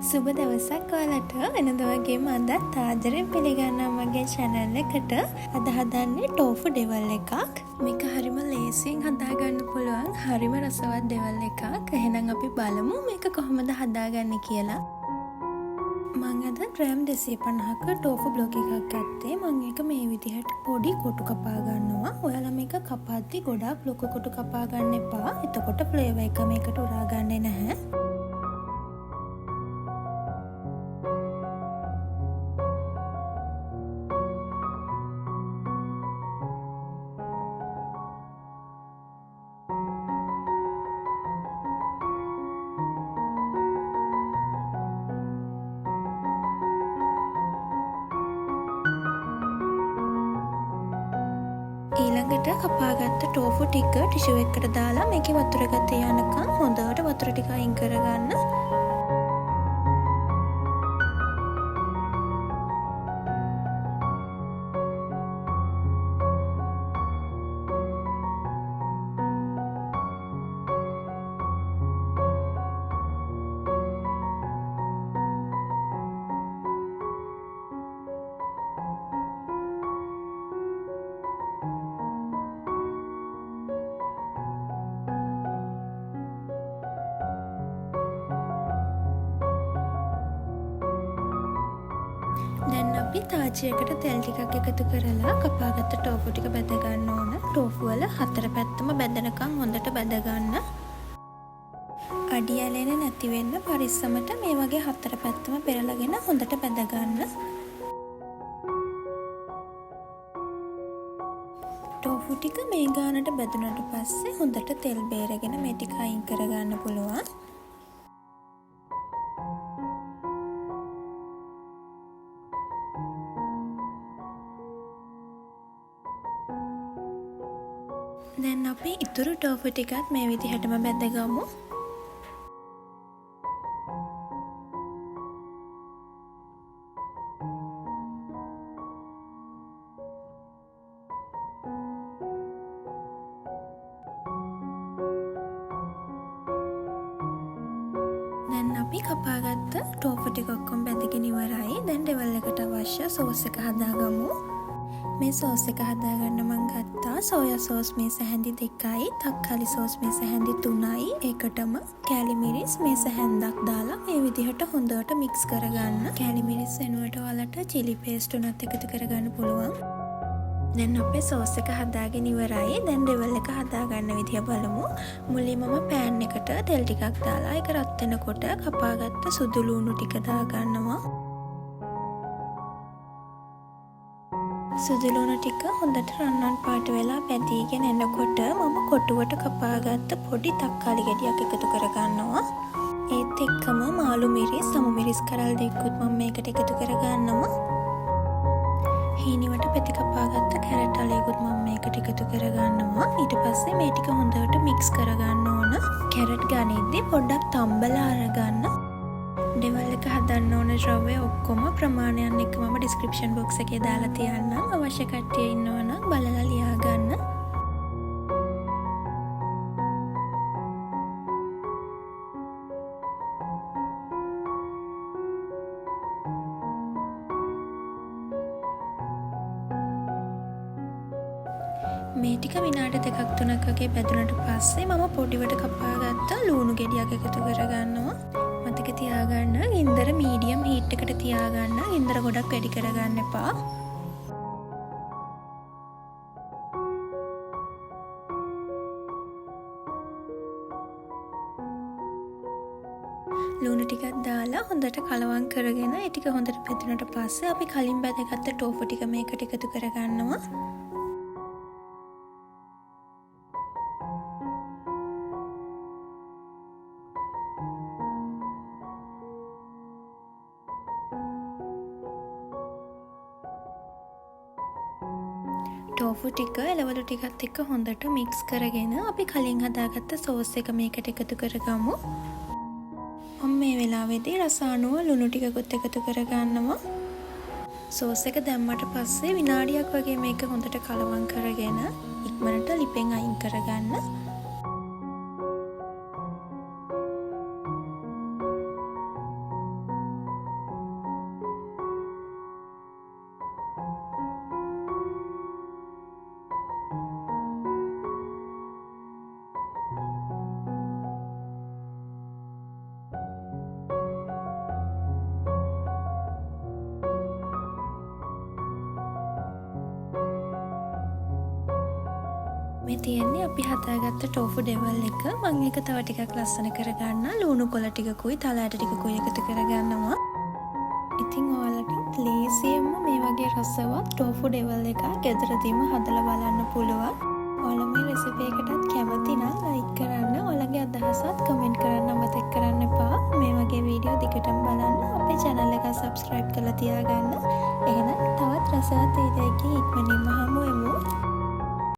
සුබ දවසක් ඔයාලට. වෙනද වගේම අදත් ආදරෙන් පිළිගන්නවා මගේ channel එකට. අද හදන්නේ ටෝෆු ඩෙවල් එකක්. මේක හරිම ලේසියෙන් හදාගන්න පුළුවන්. හරිම රසවත් ඩෙවල් එකක්. එහෙනම් අපි බලමු මේක කොහොමද හදාගන්නේ කියලා. මම අද ග්‍රෑම් 250ක ටෝෆු බ්ලොක් එකක් ගත්තේ. මම ඒක මේ විදිහට පොඩි කොටු කපා ගන්නවා. ඔයාලා මේක කපද්දි ගොඩාක් ලොකු කොටු කපා ගන්න එපා. එතකොට ෆ්ලේවර් එක මේකට උරා ගන්නේ නැහැ. ඊළඟට කපාගත්ත ටෝෆු ටික ටිෂු එකකට දාලා මේකේ වතුර ගත යනකම් හොඳට වතුර ටික අයින් කරගන්න. දැන් අපි තාච්චියකට තෙල් ටිකක් එකතු කරලා කපාගත්ත ටෝෆු ටික බැද ගන්න ඕන. ටෝෆු වල හතර පැත්තම බැදනකම් හොඳට බැද ගන්න. අඩි ඇලෙන්නේ නැති වෙන්න පරිස්සමට මේ වගේ හතර පැත්තම පෙරලගෙන හොඳට බැද ගන්න. ටෝෆු ටික මේ ගානට බැදුනට පස්සේ හොඳට තෙල් බේරගෙන මේ ටික අයින් කරගන්න පුළුවන්. දැන් අපි ඉතුරු ටෝෆු ටිකත් මේ විදිහටම බැදගමු. දැන් අපි කපාගත්ත ටෝෆු ටික ඔක්කොම බැදගෙන ඉවරයි. දැන් ඩෙවල් එකට අවශ්‍ය සෝස් එක හදාගමු. මේ සෝස් එක හදාගන්න මං ගත්තා සෝයා සෝස් මේස හැඳි 2යි, තක්කාලි සෝස් මේස හැඳි 3යි, ඒකටම කෑලි මිරිස් මේස හැන්දක් දාලා මේ විදිහට හොඳට මික්ස් කරගන්න. කෑලි මිරිස් වෙනුවට ඔයාලට chili paste උනත් එකතු කරගන්න පුළුවන්. දැන් අපේ සෝස් එක හදාගෙන ඉවරයි. දැන් ඩෙවල් එක හදාගන්න විදිය බලමු. මුලින්ම පෑන් එකට තෙල් ටිකක් දාලා ඒක රත් වෙනකොට කපාගත්ත සුදු ලුණු ටික දාගන්නවා. සුදු ලුණු ටික හොඳට රන්වන් පාට වෙලා පැදීගෙන එනකොට මම කොටුවට කපාගත්ත පොඩි තක්කාලි ගෙඩියක් එකතු කරගන්නවා. ඒත් එක්කම මාළු මිරිස්, සමු මිරිස් කරල් දෙකකුත් මම මේකට එකතු කරගන්නවා. හීනිවට පෙති කපාගත්ත කැරට් අලයකුත් මම මේකට එකතු කරගන්නවා. ඊට පස්සේ මේ ටික හොඳට මික්ස් කරගන්න ඕන. කැරට් ගනිද්දි පොඩ්ඩක් තම්බලා අරගන්න. ඩෙවල් එක හදන්න ඕන ද්‍රව්‍ය ඔක්කොම ප්‍රමාණයන් එක්ක මම ඩිස්ක්‍රිප්ෂන් බොක්ස් එකේ දාලා තියන්නම්. අවශ්‍ය කට්ටිය ඉන්නවා නම් බලලා ලියා ගන්න. මේ ටික විනාඩි 2-3ක් වගේ බැදුනට පස්සේ මම පොඩිවට කපාගත්ත ලුණු ගෙඩියක් එකතු කරගන්නවා. මතක තියාගන්න ගින්දර මීඩියම් හීට් එකට තියාගන්න. ගින්දර ගොඩක් වැඩි කරගන්න එපා. ලුණු ටිකක් දාලා හොඳට කලවම් කරගෙන ඒ ටික හොඳට පැදුනට පස්සේ අපි කලින් බැදගත්ත ටෝෆු ටික මේකට එකතු කරගන්නවා. ටෝෆු ටික එළවලු ටිකත් එක්ක හොඳට මික්ස් කරගෙන අපි කලින් හදාගත්ත සෝස් එක මේකට එකතු කරගමු. මම මේ වෙලාවේදී රස අනුව ලුණු ටිකකුත් එකතු කරගන්නවා. සෝස් එක දැම්මට පස්සේ විනාඩියක් වගේ මේක හොඳට කලවම් කරගෙන ඉක්මනට ලිපෙන් අයින් කරගන්න. මේ තියෙන්නේ අපි හදාගත්ත ටෝෆු ඩෙවල් එක. මම ඒක තව ටිකක් ලස්සන කරගන්න ලුණු කොළ ටිකකුයි තලාට ටිකකුයි එකතු කරගන්නවා. ඉතින් ඔයාලට ලේසියෙන්ම මේ වගේ රසවත් ටෝෆු ඩෙවල් එකක් ගෙදරදීම හදලා බලන්න පුළුවන්. ඔයාලා මේ රෙසිපි එකටත් කැමති නම් ලයික් කරන්න, ඔයාලගේ අදහසත් කමෙන්ට් කරන්න අමතක කරන්න එපා. මේ වගේ වීඩියෝ දිගටම බලන්න අපේ channel එක subscribe කරලා තියාගන්න. එහෙනම් තවත් රසවත් වීඩියෝ එකකින් ඉක්මනින්ම හමු වෙමු.